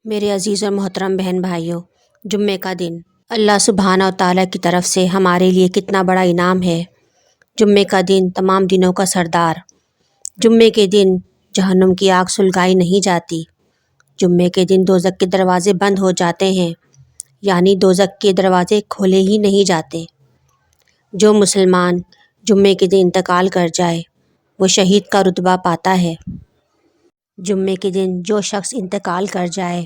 میرے عزیز اور محترم بہن بھائیوں، جمعے کا دن اللہ سبحانہ و تعالیٰ کی طرف سے ہمارے لیے کتنا بڑا انعام ہے۔ جمعے کا دن تمام دنوں کا سردار۔ جمعے کے دن جہنم کی آگ سلگائی نہیں جاتی۔ جمعے کے دن دوزخ کے دروازے بند ہو جاتے ہیں، یعنی دوزخ کے دروازے کھولے ہی نہیں جاتے۔ جو مسلمان جمعے کے دن انتقال کر جائے وہ شہید کا رتبہ پاتا ہے۔ جمعے کے دن جو شخص انتقال کر جائے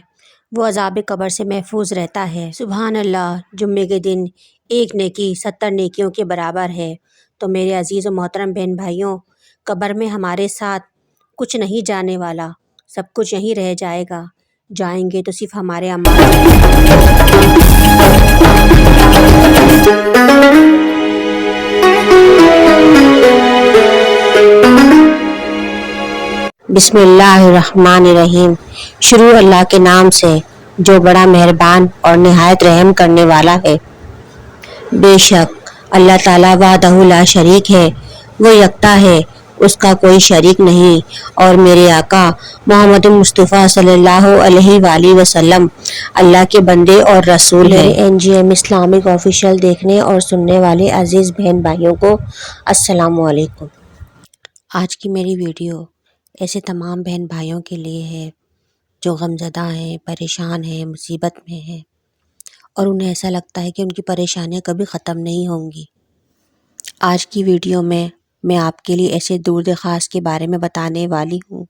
وہ عذاب قبر سے محفوظ رہتا ہے۔ سبحان اللہ، جمعے کے دن ایک نیکی 70 نیکیوں کے برابر ہے۔ تو میرے عزیز و محترم بہن بھائیوں، قبر میں ہمارے ساتھ کچھ نہیں جانے والا، سب کچھ یہیں رہ جائے گا۔ جائیں گے تو صرف ہمارے اعمال۔ بسم اللہ الرحمن الرحیم۔ شروع اللہ کے نام سے جو بڑا مہربان اور نہایت رحم کرنے والا ہے۔ بے شک اللہ تعالیٰ وحدہ لا شریک ہے، وہ یکتا ہے، اس کا کوئی شریک نہیں، اور میرے آقا محمد مصطفیٰ صلی اللہ علیہ وآلہ وسلم اللہ کے بندے اور رسول ہیں۔ NGM اسلامک آفیشیل دیکھنے اور سننے والے عزیز بہن بھائیوں کو السلام علیکم۔ آج کی میری ویڈیو ایسے تمام بہن بھائیوں کے لیے ہے جو غمزدہ ہیں، پریشان ہیں، مصیبت میں ہیں، اور انہیں ایسا لگتا ہے کہ ان کی پریشانیاں کبھی ختم نہیں ہوں گی۔ آج کی ویڈیو میں آپ کے لیے ایسے درود خاص کے بارے میں بتانے والی ہوں،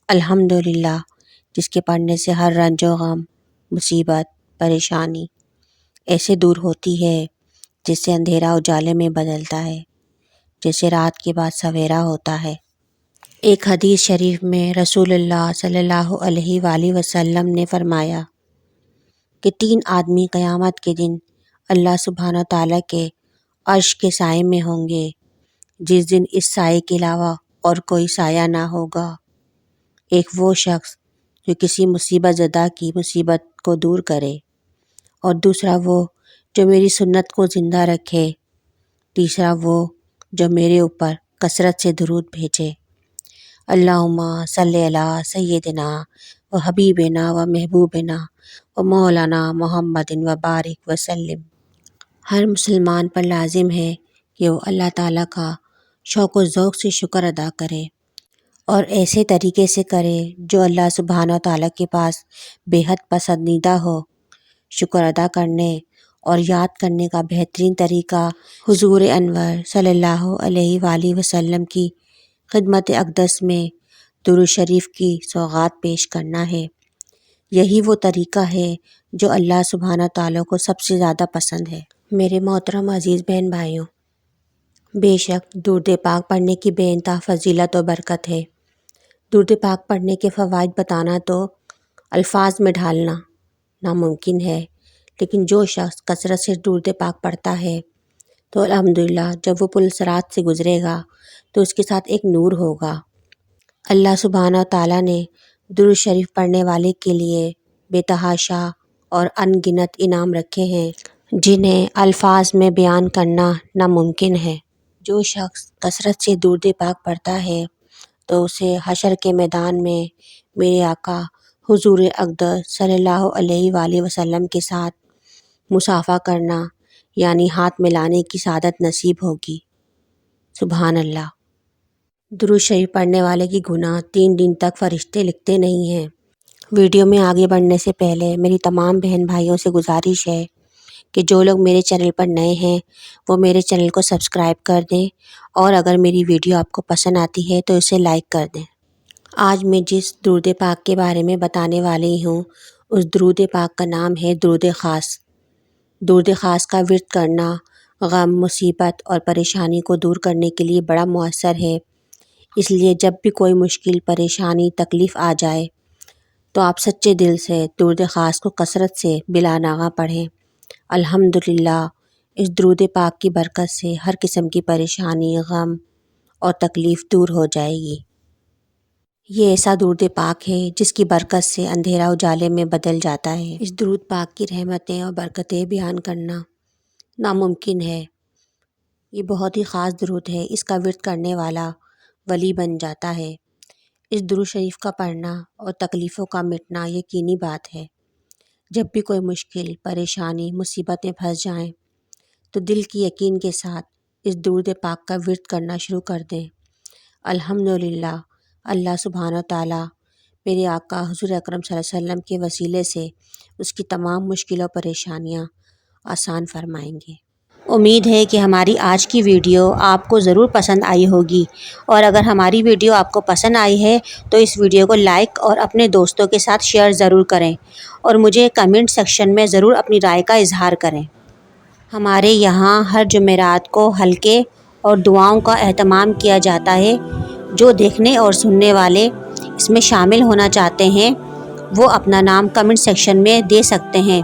الحمدللہ، جس کے پڑھنے سے ہر رنج و غم، مصیبت، پریشانی ایسے دور ہوتی ہے جس سے اندھیرا اجالے میں بدلتا ہے، جیسے رات کے بعد سویرا ہوتا ہے۔ ایک حدیث شریف میں رسول اللہ صلی اللہ علیہ وآلہ وسلم نے فرمایا کہ 3 آدمی قیامت کے دن اللہ سبحانہ تعالیٰ کے عرش کے سائے میں ہوں گے، جس دن اس سائے کے علاوہ اور کوئی سایہ نہ ہوگا۔ ایک وہ شخص جو کسی مصیبت زدہ کی مصیبت کو دور کرے، اور دوسرا وہ جو میری سنت کو زندہ رکھے، تیسرا وہ جو میرے اوپر کثرت سے درود بھیجے۔ اللہم صلی علی سیدنا و حبیبنا و محبوبنا و مولانا محمد و بارک وسلم۔ ہر مسلمان پر لازم ہے کہ وہ اللہ تعالیٰ کا شوق و ذوق سے شکر ادا کرے، اور ایسے طریقے سے کرے جو اللہ سبحانہ تعالیٰ کے پاس بے حد پسندیدہ ہو۔ شکر ادا کرنے اور یاد کرنے کا بہترین طریقہ حضور انور صلی اللہ علیہ وآلہ وسلم کی خدمت اقدس میں درود شریف کی سوغات پیش کرنا ہے۔ یہی وہ طریقہ ہے جو اللہ سبحانہ تعالیٰ کو سب سے زیادہ پسند ہے۔ میرے محترم عزیز بہن بھائیوں، بے شک درود پاک پڑھنے کی بے انتہا فضیلت و برکت ہے۔ درود پاک پڑھنے کے فوائد بتانا تو الفاظ میں ڈھالنا ناممکن ہے، لیکن جو شخص کثرت سے درود پاک پڑھتا ہے تو الحمدللہ جب وہ پل صراط سے گزرے گا تو اس کے ساتھ ایک نور ہوگا۔ اللہ سبحانہ تعالیٰ نے درود شریف پڑھنے والے کے لیے بے تحاشا اور ان گنت انعام رکھے ہیں، جنہیں الفاظ میں بیان کرنا ناممکن ہے۔ جو شخص کثرت سے درود پاک پڑھتا ہے تو اسے حشر کے میدان میں میرے آقا حضور اقدس صلی اللہ علیہ وآلہ وسلم کے ساتھ مصافحہ کرنا، یعنی ہاتھ ملانے کی سعادت نصیب ہوگی۔ سبحان اللہ۔ درود شریف پڑھنے والے کی گناہ 3 دن تک فرشتے لکھتے نہیں ہیں۔ ویڈیو میں آگے بڑھنے سے پہلے میری تمام بہن بھائیوں سے گزارش ہے کہ جو لوگ میرے چینل پر نئے ہیں وہ میرے چینل کو سبسکرائب کر دیں، اور اگر میری ویڈیو آپ کو پسند آتی ہے تو اسے لائک کر دیں۔ آج میں جس درود پاک کے بارے میں بتانے والی ہوں اس درود پاک کا نام ہے درود خاص۔ درود خاص کا ورد کرنا غم، مصیبت اور پریشانی کو دور کرنے کے لیے بڑا مؤثر ہے۔ اس لیے جب بھی کوئی مشکل، پریشانی، تکلیف آ جائے تو آپ سچے دل سے درود خاص کو کثرت سے بلا ناغہ پڑھیں۔ الحمدللہ اس درود پاک کی برکت سے ہر قسم کی پریشانی، غم اور تکلیف دور ہو جائے گی۔ یہ ایسا درود پاک ہے جس کی برکت سے اندھیرا اجالے میں بدل جاتا ہے۔ اس درود پاک کی رحمتیں اور برکتیں بیان کرنا ناممکن ہے۔ یہ بہت ہی خاص درود ہے، اس کا ورد کرنے والا ولی بن جاتا ہے۔ اس درود شریف کا پڑھنا اور تکلیفوں کا مٹنا یقینی بات ہے۔ جب بھی کوئی مشکل، پریشانی، مصیبت میں پھنس جائیں تو دل کی یقین کے ساتھ اس درود پاک کا ورد کرنا شروع کر دیں۔ الحمدللہ، اللہ سبحانہ تعالیٰ میرے آقا حضور اکرم صلی اللہ علیہ وسلم کے وسیلے سے اس کی تمام مشکل و پریشانیاں آسان فرمائیں گے۔ امید ہے کہ ہماری آج کی ویڈیو آپ کو ضرور پسند آئی ہوگی، اور اگر ہماری ویڈیو آپ کو پسند آئی ہے تو اس ویڈیو کو لائک اور اپنے دوستوں کے ساتھ شیئر ضرور کریں، اور مجھے کمنٹ سیکشن میں ضرور اپنی رائے کا اظہار کریں۔ ہمارے یہاں ہر جمعرات کو حلقے اور دعاؤں کا اہتمام کیا جاتا ہے۔ جو دیکھنے اور سننے والے اس میں شامل ہونا چاہتے ہیں وہ اپنا نام کمنٹ سیکشن میں دے سکتے ہیں۔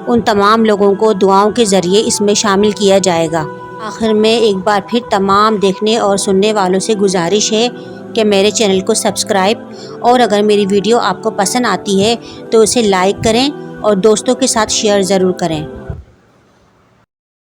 ان تمام لوگوں کو دعاؤں کے ذریعے اس میں شامل کیا جائے گا۔ آخر میں ایک بار پھر تمام دیکھنے اور سننے والوں سے گزارش ہے کہ میرے چینل کو سبسکرائب، اور اگر میری ویڈیو آپ کو پسند آتی ہے تو اسے لائک کریں اور دوستوں کے ساتھ شیئر ضرور کریں۔